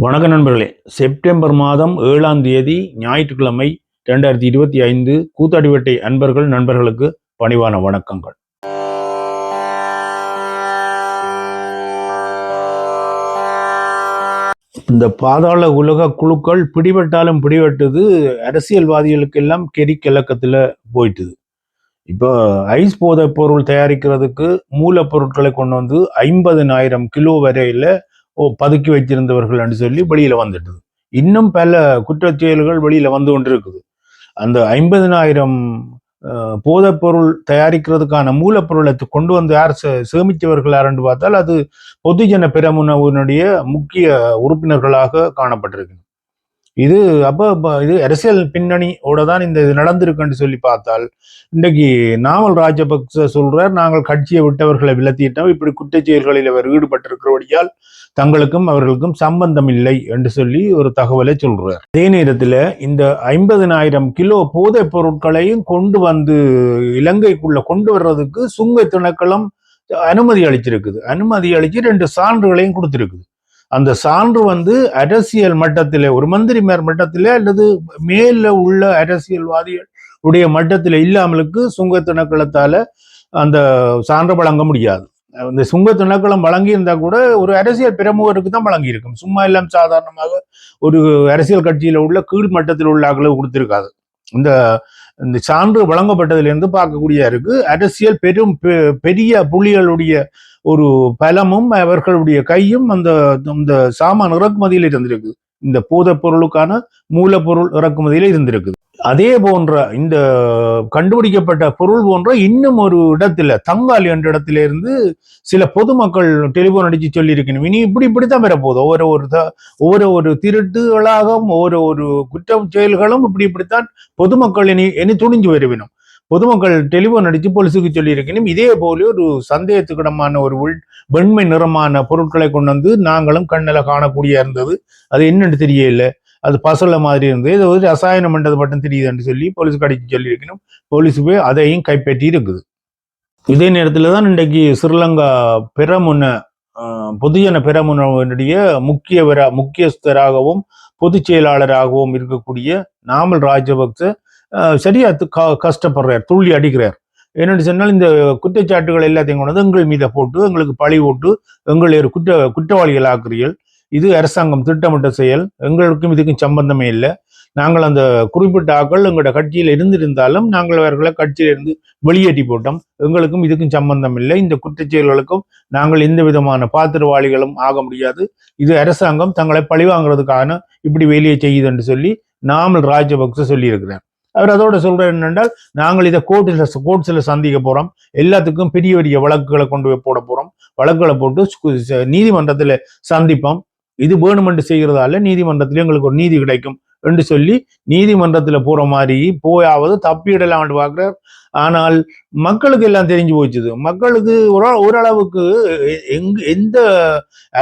வணக்க நண்பர்களே, செப்டம்பர் மாதம் 7ஆம் தேதி ஞாயிற்றுக்கிழமை 2025 கூத்தாடிவேட்டை அன்பர்கள் நண்பர்களுக்கு பணிவான வணக்கங்கள். இந்த பாதாள உலக குழுக்கள் பிடிபட்டாலும் பிடிபட்டது அரசியல்வாதிகளுக்கெல்லாம் கெரி கிழக்கத்துல போயிட்டுது. இப்போ ஐஸ் போதைப் பொருள் தயாரிக்கிறதுக்கு மூலப்பொருட்களை கொண்டு வந்து 50,000 கிலோ வரையில பதுக்கி வைத்திருந்தவர்கள் என்று சொல்லி வெளியில வந்துட்டுது. இன்னும் பல குற்றச்செயல்கள் வெளியில வந்து கொண்டிருக்குது. அந்த 50,000 போதைப் பொருள் தயாரிக்கிறதுக்கான மூலப்பொருளை கொண்டு வந்து யார் சேமித்தவர்கள் யார் என்று பார்த்தால் அது பொதுஜன பெரமுனவினுடைய முக்கிய உறுப்பினர்களாக காணப்பட்டிருக்கு. இது இது அரசியல் பின்னணியோட தான் இந்த இது நடந்திருக்குன்னு சொல்லி பார்த்தால், இன்றைக்கு நாமல் ராஜபக்ச சொல்றார், நாங்கள் கட்சியை விட்டவர்களை விலத்திட்டோம், இப்படி குற்றச்செயல்களில் அவர் ஈடுபட்டிருக்கிறபடியால் தங்களுக்கும் அவர்களுக்கும் சம்பந்தம் இல்லை என்று சொல்லி ஒரு தகவலை சொல்றார். அதே நேரத்தில் இந்த 50,000 கிலோ போதைப் பொருட்களையும் கொண்டு வந்து இலங்கைக்குள்ள கொண்டு வர்றதுக்கு சுங்க திணைக்களம் அனுமதி அளிச்சிருக்குது. அனுமதி அளிச்சு 2 சான்றுகளையும் கொடுத்திருக்குது. அந்த சான்று வந்து அரசியல் மட்டத்திலே ஒரு மந்திரிமார் மட்டத்திலே அல்லது மேல உள்ள அரசியல்வாதிகள் உடைய மட்டத்தில் இல்லாமலுக்கு சுங்க திணைக்களத்தால அந்த சான்று வழங்க முடியாது. இந்த சுங்க திணைக்களம் வழங்கி இருந்தா கூட ஒரு அரசியல் பிரமுகருக்கு தான் வழங்கி இருக்கும். சும்மா எல்லாம் சாதாரணமாக ஒரு அரசியல் கட்சியில உள்ள கீழ் மட்டத்தில் உள்ள ஆக்களை கொடுத்திருக்காது. இந்த இந்த சான்று வழங்கப்பட்டதிலிருந்து பார்க்கக்கூடிய இருக்கு. அரசியல் பெரிய புள்ளிகளுடைய ஒரு பலமும் அவர்களுடைய கையும் அந்த சாமான் இறக்குமதியில் இருந்திருக்கு. இந்த போதைப் பொருளுக்கான மூலப்பொருள் இறக்குமதியில இருந்திருக்கு. அதே போன்ற இந்த கண்டுபிடிக்கப்பட்ட பொருள் போன்ற இன்னும் ஒரு இடத்துல தங்கால் என்ற இடத்துல இருந்து சில பொதுமக்கள் டெலிபோன் அடிச்சு சொல்லி இருக்கணும், இனி இப்படித்தான் பெறப்போகுது. ஒவ்வொரு திருட்டுகளாகவும் ஒவ்வொரு குற்ற செயல்களும் இப்படித்தான் பொதுமக்கள் இனி துணிஞ்சு வருவினும். பொதுமக்கள் டெலிபோன் அடிச்சு போலீஸுக்கு சொல்லி இருக்கணும். இதே போல ஒரு சந்தேகத்துக்கிடமான ஒரு வெண்மை நிறமான பொருட்களை கொண்டு வந்து நாங்களும் கண்ணில காணக்கூடிய இருந்தது. அது என்னன்னு தெரியல, அது பசல மாதிரி இருந்தது, இது ஒரு ரசாயனம் பண்றது மட்டும் தெரியுதுன்னு சொல்லி போலீஸுக்கு அடிச்சு சொல்லி இருக்கணும். போலீஸ் போய் அதையும் கைப்பற்றி இருக்குது. இதே நேரத்துல தான் இன்றைக்கு ஸ்ரீலங்கா பொதுஜன பெரமுனவினுடைய முக்கியஸ்தராகவும் பொதுச் செயலாளராகவும் இருக்கக்கூடிய நாமல் ராஜபக்ச சரியா கஷ்டப்படுறார், துள்ளி அடிக்கிறார். என்னென்னு சொன்னால் இந்த குற்றச்சாட்டுகள் எல்லாத்தையும் கொண்டு வந்து எங்கள் மீத போட்டு எங்களுக்கு பழி போட்டு எங்களை ஒரு குற்றவாளிகள் ஆக்குறீர்கள். இது அரசாங்கம் திட்டமிட்ட செயல், எங்களுக்கும் இதுக்கும் சம்பந்தமே இல்லை. நாங்கள் அந்த குறிப்பிட்ட ஆக்கள் எங்களோட கட்சியில் இருந்திருந்தாலும் நாங்கள் அவர்களை கட்சியிலிருந்து வெளியேற்றி போட்டோம். எங்களுக்கும் இதுக்கும் சம்பந்தம் இல்லை. இந்த குற்றச்செயல்களுக்கும் நாங்கள் எந்த விதமான பாத்திரவாளிகளும் ஆக முடியாது. இது அரசாங்கம் தங்களை பழிவாங்கிறதுக்கான இப்படி வேலையை செய்யுது என்று சொல்லி நாமல் ராஜபக்ச சொல்லி இருக்கிறார். அவர் அதோட சொல்ற என்னென்றால், நாங்கள் இதை கோர்ட்ஸில் சந்திக்க போறோம், எல்லாத்துக்கும் பெரிய பெரிய வழக்குகளை கொண்டு போய் போட போறோம், வழக்குகளை போட்டு நீதிமன்றத்தில் சந்திப்போம், இது வேணுமென்று செய்கிறதால நீதிமன்றத்தில் எங்களுக்கு ஒரு நீதி கிடைக்கும் என்று சொல்லி நீதிமன்றத்தில் போற மாதிரி போயாவது தப்பிடலாம் பார்க்கிறார். ஆனால் மக்களுக்கு எல்லாம் தெரிஞ்சு போச்சுது. மக்களுக்கு ஓரளவுக்கு எந்த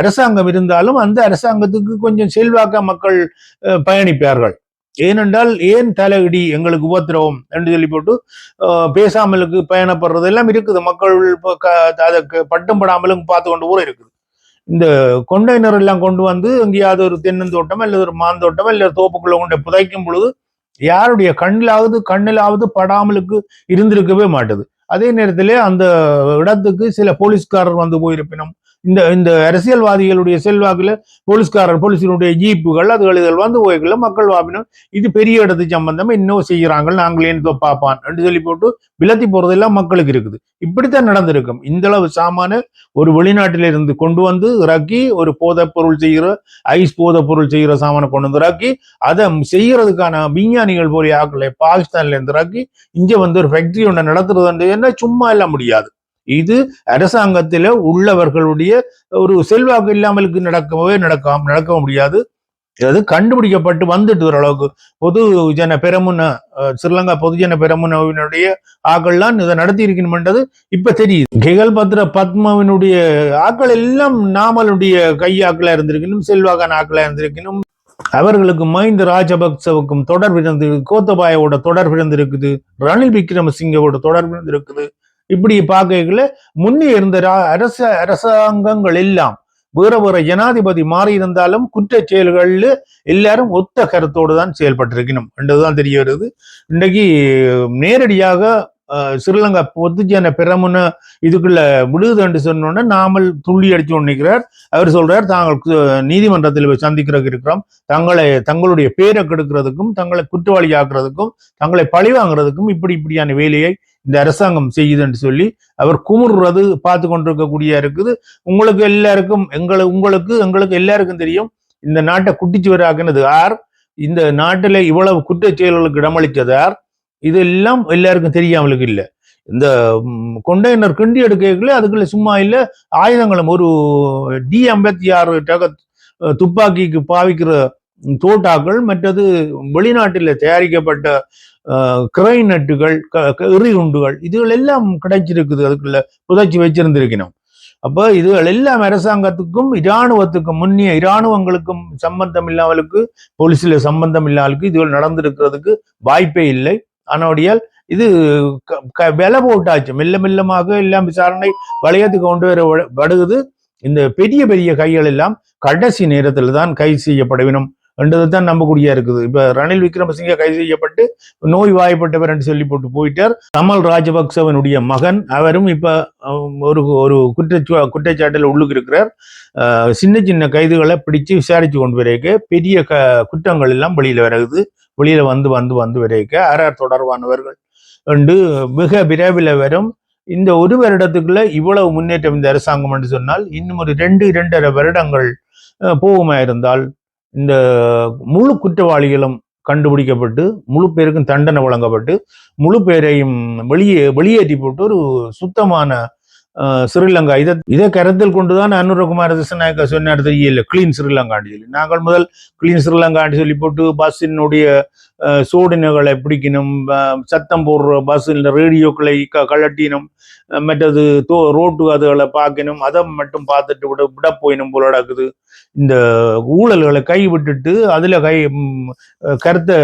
அரசாங்கம் இருந்தாலும் அந்த அரசாங்கத்துக்கு கொஞ்சம் செல்வாக்க மக்கள் பயணிப்பார்கள். ஏனென்றால் ஏன் தலையிடி எங்களுக்கு உபத்திரவம் என்று சொல்லி போட்டு பேசாமலுக்கு பயணப்படுறது எல்லாம் இருக்குது. மக்கள் அதற்கு பட்டும் படாமலும் பார்த்து கொண்டு கூட இருக்குது. இந்த கொண்டைனர் எல்லாம் கொண்டு வந்து எங்கேயாவது ஒரு தென்னந்தோட்டம் அல்லது ஒரு மாந்தோட்டம் அல்லது தோப்புக்குள்ள கொண்டு புதைக்கும் பொழுது யாருடைய கண்ணிலாவது படாமலுக்கு இருந்திருக்கவே மாட்டுது. அதே நேரத்திலே அந்த இடத்துக்கு சில போலீஸ்காரர் வந்து போயிருப்பினும் இந்த அரசியல்வாதிகளுடைய செல்வாக்குல போலீசினுடைய ஜீப்புகள் இதுகள் வந்து போய்க்குள்ள மக்கள் வாப்பினும் இது பெரிய இடத்து சம்பந்தம் இன்னும் செய்யறாங்க, நாங்கள் ஏன் பார்ப்பான் என்று சொல்லி போட்டு விலத்தி போறதெல்லாம் மக்களுக்கு இருக்குது. இப்படித்தான் நடந்திருக்கும். இந்த அளவு சாமான ஒரு வெளிநாட்டிலிருந்து கொண்டு வந்து இறக்கி ஒரு போதைப் பொருள் செய்கிற ஐஸ் போதைப் பொருள் செய்கிற சாமானை கொண்டு வந்து இறக்கி அதை செய்யறதுக்கான விஞ்ஞானிகள் போல ஆக்களை பாகிஸ்தான்ல இருந்து இறக்கி இங்க வந்து ஒரு ஃபேக்டரி ஒன்று நடத்துறது என்ன சும்மா எல்லாம் முடியாது. இது அரசாங்கத்தில உள்ளவர்களுடைய ஒரு செல்வாக்கு இல்லாமலுக்கு நடக்க முடியாது. அது கண்டுபிடிக்கப்பட்டு வந்துட்டு ஓரளவுக்கு பொதுஜன பெரமுன ஸ்ரீலங்கா பொதுஜன பெரமுனவினுடைய ஆக்கள்லாம் இதை நடத்தி இருக்கணும்ன்றது இப்ப தெரியுது. கெகல் பத்ர பத்மாவினுடைய ஆக்கள் எல்லாம் நாமளுடைய கையாக்களா இருந்திருக்கணும், செல்வாக்கான ஆக்களா இருந்திருக்கணும். அவர்களுக்கு மஹிந்த ராஜபக்சவுக்கும் தொடர்பு இருந்திருக்கு, கோத்தபாயோட தொடர்பு இருந்திருக்குது, ரணில் விக்ரமசிங்கவோட தொடர்பு இருந்திருக்குது. இப்படி பார்க்கல முன்னே இருந்த அரசாங்கங்கள் எல்லாம் வேற வேற ஜனாதிபதி மாறி இருந்தாலும் குற்ற செயல்கள்ல எல்லாரும் ஒத்த கருத்தோடு தான் செயல்பட்டிருக்கணும் என்றுதான் தெரிய வருது. இன்றைக்கு நேரடியாக ஸ்ரீலங்கா பொதுஜன பெரமுன இதுக்குள்ள விடுது என்று சொன்னோன்னா நாமல் துள்ளி அடிச்சு கொண்டிருக்கிறார். அவர் சொல்றார், தாங்கள் நீதிமன்றத்தில் சந்திக்கிறதுக்கு இருக்கிறோம், தங்களுடைய பேரை கெடுக்கிறதுக்கும் தங்களை குற்றவாளி ஆக்குறதுக்கும் தங்களை பழி வாங்குறதுக்கும் இப்படியான வேலையை இந்த அரசாங்கம் செய்யுது என்று சொல்லி அவர் குமுறுறது பார்த்து கொண்டிருக்கக்கூடிய இருக்குது. உங்களுக்கு எல்லாருக்கும் எங்களுக்கு எல்லாருக்கும் தெரியும், இந்த நாட்டை குட்டிச்சுவர் ஆக்கினது யார், இந்த நாட்டில இவ்வளவு குற்ற செயல்களுக்கு இடமளித்தது யார், இதெல்லாம் எல்லாருக்கும் தெரியாமலுக்கு இல்லை. இந்த கொண்டைனர் கிண்டி எடுக்கல அதுக்குள்ள சும்மா இல்லை, ஆயுதங்களும் ஒரு D-56 துப்பாக்கிக்கு பாவிக்கிற தோட்டாக்கள், மற்றது வெளிநாட்டில் தயாரிக்கப்பட்ட கிரைநட்டுகள், எறிகுண்டுகள், இதுகள் எல்லாம் கிடைச்சிருக்குது, அதுக்குள்ள புதைச்சி வச்சிருந்திருக்கணும். அப்ப இதுகள் எல்லாம் அரசாங்கத்துக்கும் இராணுவத்துக்கும் முன்னிய இராணுவங்களுக்கும் சம்பந்தம் இல்லாமலுக்கு, போலீஸ்ல சம்பந்தம் இல்லாமலுக்கு இதுகள் நடந்திருக்கிறதுக்கு வாய்ப்பே இல்லை. ஆனோடியால் இது விலை போட்டாச்சு, மெல்ல மெல்லமாக எல்லாம் விசாரணை வளையத்துக்கு கொண்டு வரப்படுகிறது. இந்த பெரிய பெரிய கைகள் எல்லாம் கடைசி நேரத்தில் தான் கைது செய்யப்பட வேணும் என்றதுதான் நம்பக்கூடியா இருக்குது. இப்ப ரணில் விக்ரமசிங்க கைது செய்யப்பட்டு நோய் வாய்ப்பட்டவர் என்று சொல்லி போட்டு போயிட்டார். கமல் ராஜபக்சவனுடைய மகன், அவரும் இப்ப ஒரு குற்றச்சாட்டில் உள்ளுக்கு இருக்கிறார். சின்ன சின்ன கைதுகளை பிடிச்சு விசாரிச்சு கொண்டு வரைக்க பெரிய குற்றங்கள் எல்லாம் வெளியில வந்து வரைக்க ஆர்ஆர் தொடர்பானவர்கள் என்று மிக விரைவில் வரும். இந்த ஒரு வருடத்துக்குள்ள இவ்வளவு முன்னேற்றம் இந்த அரசாங்கம் என்று சொன்னால், இன்னும் ஒரு 2-2.5 வருடங்கள் போகுமா இருந்தால் இந்த முழு குற்றவாளிகளும் கண்டுபிடிக்கப்பட்டு முழு பேருக்கும் தண்டனை வழங்கப்பட்டு முழு பேரையும் வெளியேற்றி போட்டு ஒரு சுத்தமான ஸ்ரீலங்கா இதை கருத்தில் கொண்டுதான் அனுரகுமார திசாநாயக்கா சொன்னார், தெரியல கிளீன் ஸ்ரீலங்கான்னு சொல்லி. நாங்கள் முதல் கிளீன் ஸ்ரீலங்கான்னு சொல்லி போட்டு பஸ்ஸினுடைய சோடினைகளை பிடிக்கணும், சத்தம் போடுற பஸ்ஸில் ரேடியோக்களை கழட்டினும், மற்றது ரோட்டு அதுகளை பார்க்கணும், அதை மட்டும் பார்த்துட்டு விட போயினும் போல நடக்குது. இந்த ஊழல்களை கை விட்டுட்டு அதுல கருத்தை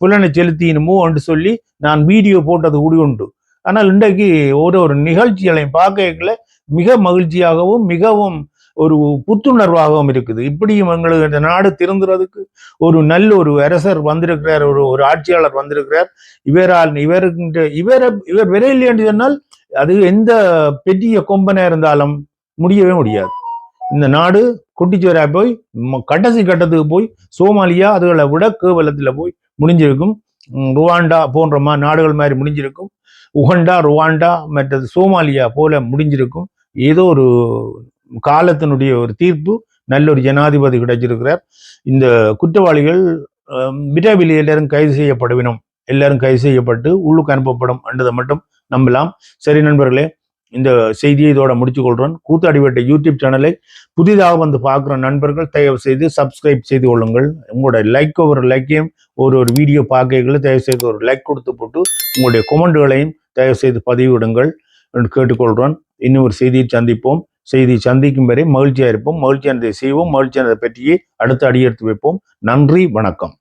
புலனை செலுத்தினுமோ என்று சொல்லி நான் வீடியோ போட்டது கூடி உண்டு. ஆனால் இன்றைக்கு ஒரு நிகழ்ச்சிகளையும் பார்க்கல மிக மகிழ்ச்சியாகவும் மிகவும் ஒரு புத்துணர்வாகவும் இருக்குது. இப்படியும் எங்களுக்கு இந்த நாடு திருந்துறதுக்கு ஒரு நல்ல ஒரு அரசர் வந்திருக்கிறார், ஒரு ஆட்சியாளர் வந்திருக்கிறார். இவர் விரையில் என்று சொன்னால் அது எந்த பெரிய கொம்பனா இருந்தாலும் முடியவே முடியாது. இந்த நாடு குட்டிச்சுவரா போய் கடைசி கட்டத்துக்கு போய் சோமாலியா அதுகளை விட கேவலத்துல போய் முடிஞ்சிருக்கும். ருவாண்டா போன்ற நாடுகள் மாதிரி முடிஞ்சிருக்கும். உகண்டா, ருவாண்டா, மற்றது சோமாலியா போல முடிஞ்சிருக்கும். ஏதோ ஒரு காலத்தினுடைய ஒரு தீர்ப்பு, நல்ல ஒரு ஜனாதிபதி கிடைச்சிருக்கிறார். இந்த குற்றவாளிகள் விரைவில் எல்லாரும் கைது செய்யப்படுவினும், எல்லாரும் கைது செய்யப்பட்டு உள்ளுக்கு அனுப்பப்படும் என்றதை மட்டும் நம்பலாம். சரி நண்பர்களே, இந்த செய்தியை இதோட முடிச்சு கொள்றேன். கூத்தாடிவேட்டை யூடியூப் சேனலை புதிதாக வந்து பார்க்குற நண்பர்கள் தயவு செய்து சப்ஸ்கிரைப் செய்து கொள்ளுங்கள். உங்களோட லைக்கையும் ஒரு வீடியோ பார்க்கல தயவு செய்து ஒரு லைக் கொடுத்து போட்டு உங்களுடைய கொமெண்ட்களையும் தயவு செய்து பதிவிடுங்கள் என்று கேட்டுக்கொள்கிறோம். இன்னும் ஒரு செய்தியை சந்திப்போம். செய்தியை சந்திக்கும் வரை மகிழ்ச்சியாக இருப்போம், மகிழ்ச்சியானதை செய்வோம், மகிழ்ச்சியானதை பற்றியே அடுத்து அடியெடுத்து வைப்போம். நன்றி, வணக்கம்.